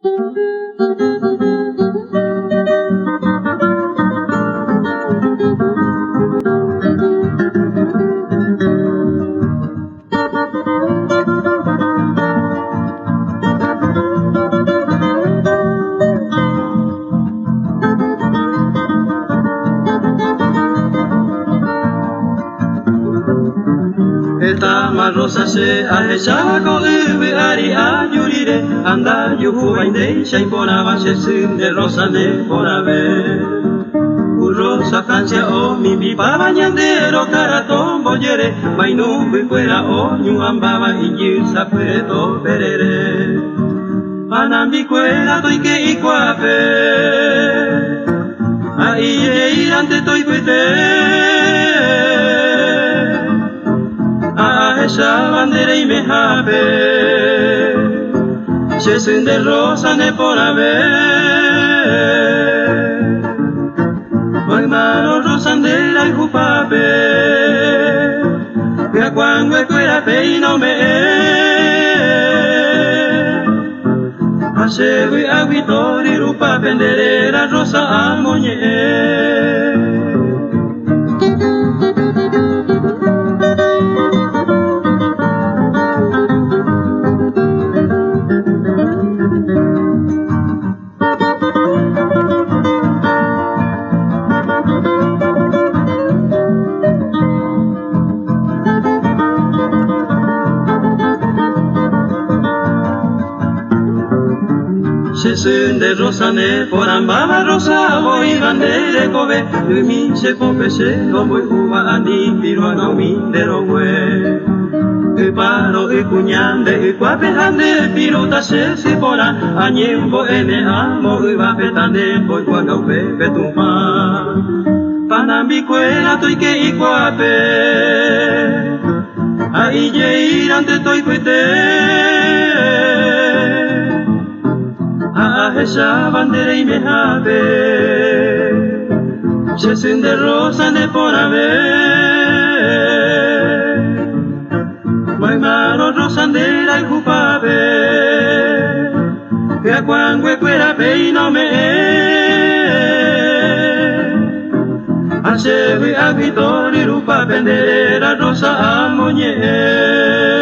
Eta marrosa se ahechaba con el ari ayurire anda yuhu bainde shaipona bache sin de rosa ne pora ver rosa Francia o mi pipa bañandero caraton boyere mainu fuera o ñu ambaba injisa pueto perere anambi cuela toy que iguape ahí irante toy pete esa bandera y me jabe se siente rosa ne por haber my mano rosandera y jupape que a cuando fuera pe y no me hace voy a vitori rupa penderera rosa a moñe se de rosa ne por ambaba rosa voy bandere kobe mi se popese o voy uva ani piro no mi de rowe e paro e cuñande e quape hande pilota se pora añembo ene amo e va petande voy cuando pepe tu ma panambi cuela toy que y quape ahí ye irante toy pete esa bandera y me jabe se siente rosa ne por haber my mano rosandera y jupabe que a cuando fuera pe y no me hace a vitori rupa pendera rosa a moñe